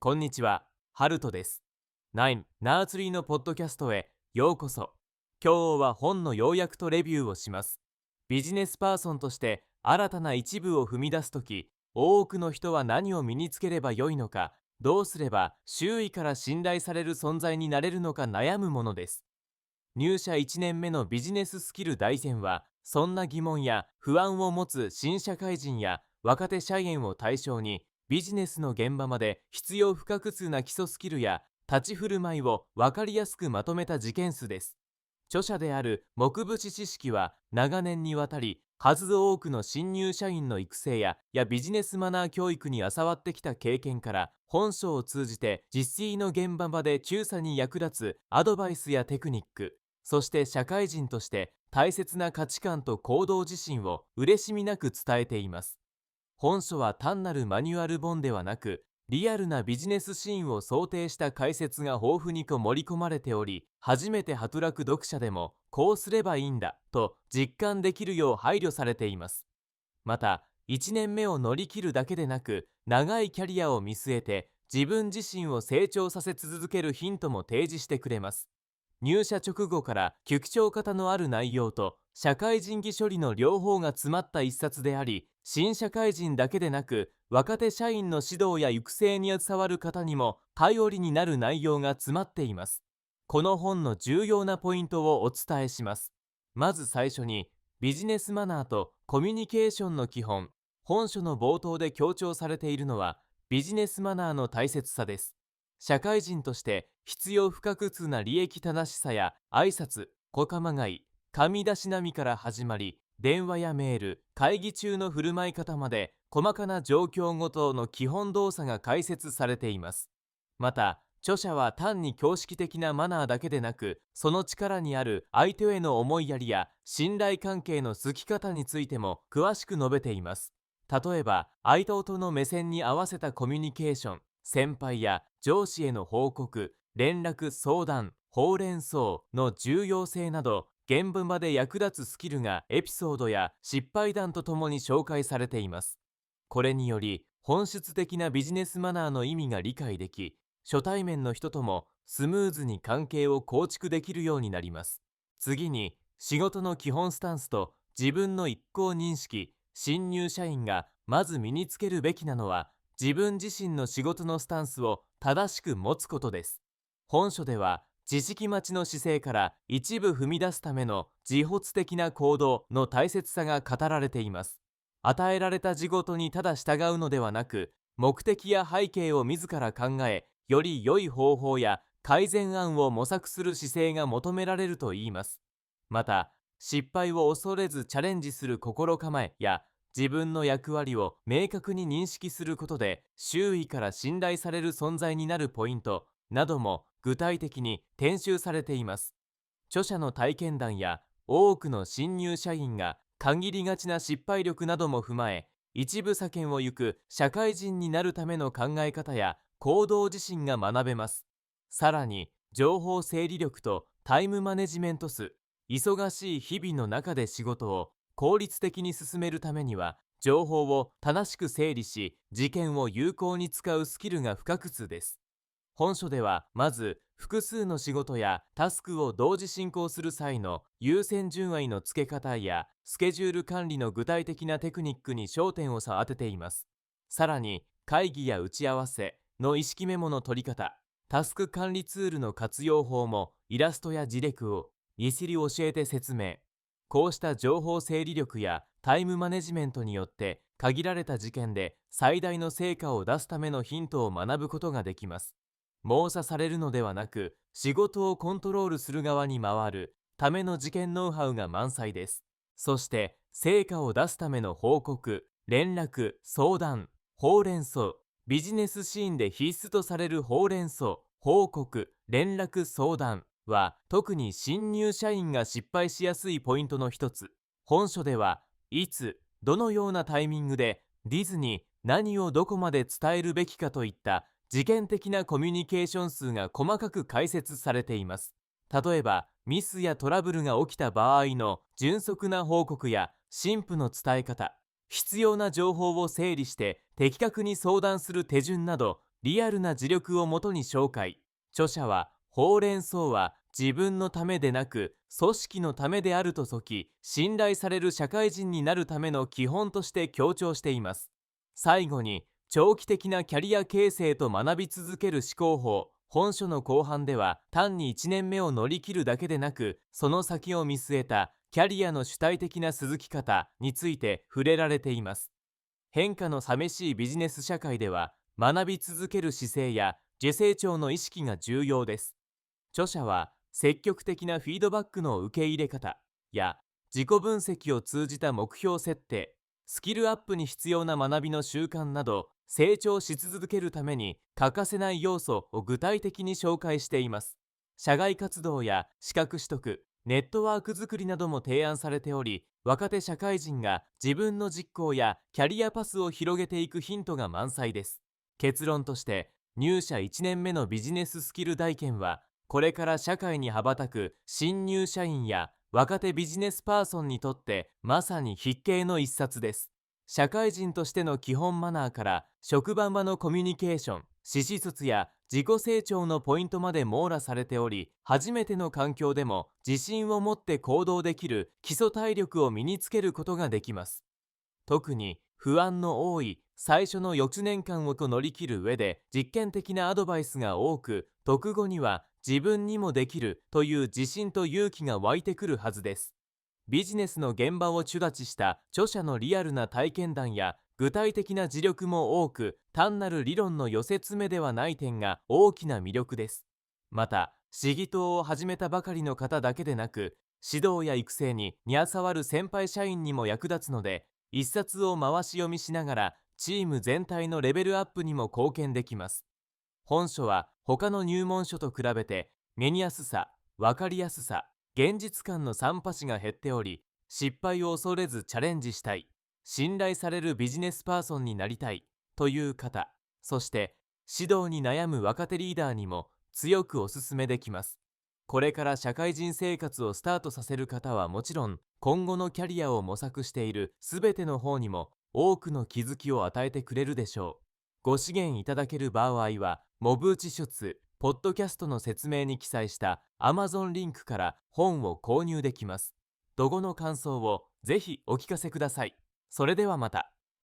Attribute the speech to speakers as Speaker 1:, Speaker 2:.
Speaker 1: こんにちは、ハルトです。ナインナーツリーのポッドキャストへようこそ。今日は本の要約とレビューをします。ビジネスパーソンとして新たな一步を踏み出すとき、多くの人は何を身につければよいのか、どうすれば周囲から信頼される存在になれるのか悩むものです。入社1年目のビジネススキル大全は、そんな疑問や不安を持つ新社会人や若手社員を対象に、ビジネスの現場まで必要不可欠な基礎スキルや立ち振る舞いを分かりやすくまとめた事件数です。著者である木渕知識は長年にわたり数多くの新入社員の育成やビジネスマナー教育に教わってきた経験から、本書を通じて実践の現場まで中査に役立つアドバイスやテクニック、そして社会人として大切な価値観と行動自身を嬉しみなく伝えています。本書は単なるマニュアル本ではなく、リアルなビジネスシーンを想定した解説が豊富に盛り込まれており、初めて働く読者でもこうすればいいんだと実感できるよう配慮されています。また、1年目を乗り切るだけでなく、長いキャリアを見据えて自分自身を成長させ続けるヒントも提示してくれます。入社直後から局長型のある内容と社会人技処理の両方が詰まった一冊であり、新社会人だけでなく若手社員の指導や育成に携わる方にも頼りになる内容が詰まっています。この本の重要なポイントをお伝えします。まず最初に、ビジネスマナーとコミュニケーションの基本。本書の冒頭で強調されているのはビジネスマナーの大切さです。社会人として必要不可欠な利益正しさや挨拶、小構がい、神出し並みから始まり、電話やメール、会議中の振る舞い方まで細かな状況ごとの基本動作が解説されています。また、著者は単に教識的なマナーだけでなく、その力にある相手への思いやりや信頼関係の築き方についても詳しく述べています。例えば、相手との目線に合わせたコミュニケーション、先輩や上司への報告、連絡相談、ほうれん草の重要性など、現場まで役立つスキルがエピソードや失敗談とともに紹介されています。これにより、本質的なビジネスマナーの意味が理解でき、初対面の人ともスムーズに関係を構築できるようになります。次に、仕事の基本スタンスと自分の一向認識。新入社員がまず身につけるべきなのは、自分自身の仕事のスタンスを正しく持つことです。本書では、知識待ちの姿勢から一步踏み出すための自発的な行動の大切さが語られています。与えられた事事にただ従うのではなく、目的や背景を自ら考え、より良い方法や改善案を模索する姿勢が求められるといいます。また、失敗を恐れずチャレンジする心構えや、自分の役割を明確に認識することで周囲から信頼される存在になるポイントなども具体的に編集されています。著者の体験談や多くの新入社員が限りがちな失敗力なども踏まえ、一部左遷を行く社会人になるための考え方や行動自身が学べます。さらに、情報整理力とタイムマネジメント数。忙しい日々の中で仕事を効率的に進めるためには、情報を正しく整理し、事件を有効に使うスキルが不可欠です。本書では、まず複数の仕事やタスクを同時進行する際の優先順位の付け方やスケジュール管理の具体的なテクニックに焦点を当てています。さらに、会議や打ち合わせの意識メモの取り方、タスク管理ツールの活用法もイラストや事例をいしり教えて説明。こうした情報整理力やタイムマネジメントによって、限られた事件で最大の成果を出すためのヒントを学ぶことができます。猛査されるのではなく、仕事をコントロールする側に回るための事件ノウハウが満載です。そして、成果を出すための報告、連絡、相談、ほうれん草。ビジネスシーンで必須とされるほうれん草、報告、連絡、相談は、特に新入社員が失敗しやすいポイントの一つ。本書では、いつ、どのようなタイミングで、ディズに何をどこまで伝えるべきかといった事件的なコミュニケーション数が細かく解説されています。例えば、ミスやトラブルが起きた場合の迅速な報告や新婦の伝え方、必要な情報を整理して的確に相談する手順など、リアルな自力をもとに紹介。著者は、ほうれん草は自分のためでなく組織のためであると説き、信頼される社会人になるための基本として強調しています。最後に、長期的なキャリア形成と学び続ける思考法。本書の後半では、単に1年目を乗り切るだけでなく、その先を見据えたキャリアの主体的な続き方について触れられています。変化の寂しいビジネス社会では、学び続ける姿勢や自成長の意識が重要です。著者は、積極的なフィードバックの受け入れ方や自己分析を通じた目標設定、スキルアップに必要な学びの習慣など、成長し続けるために欠かせない要素を具体的に紹介しています。社外活動や資格取得、ネットワーク作りなども提案されており、若手社会人が自分の実行やキャリアパスを広げていくヒントが満載です。結論として、入社1年目のビジネススキル体験は、これから社会に羽ばたく新入社員や若手ビジネスパーソンにとってまさに必見の一冊です。社会人としての基本マナーから職場場のコミュニケーション、意思疎通や自己成長のポイントまで網羅されており、初めての環境でも自信を持って行動できる基礎体力を身につけることができます。特に不安の多い最初の4年間を乗り切る上で実験的なアドバイスが多く、読後には自分にもできるという自信と勇気が湧いてくるはずです。ビジネスの現場を主立ちした著者のリアルな体験談や具体的な自力も多く、単なる理論の寄せ詰めではない点が大きな魅力です。また、市議党を始めたばかりの方だけでなく、指導や育成ににゃさわる先輩社員にも役立つので、一冊を回し読みしながらチーム全体のレベルアップにも貢献できます。本書は他の入門書と比べて目にやすさ、分かりやすさ、現実感の3パ子が減っており、失敗を恐れずチャレンジしたい、信頼されるビジネスパーソンになりたいという方、そして指導に悩む若手リーダーにも強くお勧めできます。これから社会人生活をスタートさせる方はもちろん、今後のキャリアを模索しているすべての方にも多くの気づきを与えてくれるでしょう。ご支援いただける場合は、モブ打ち書ポッドキャストの説明に記載した Amazon リンクから本を購入できます。どごの感想をぜひお聞かせください。それではまた。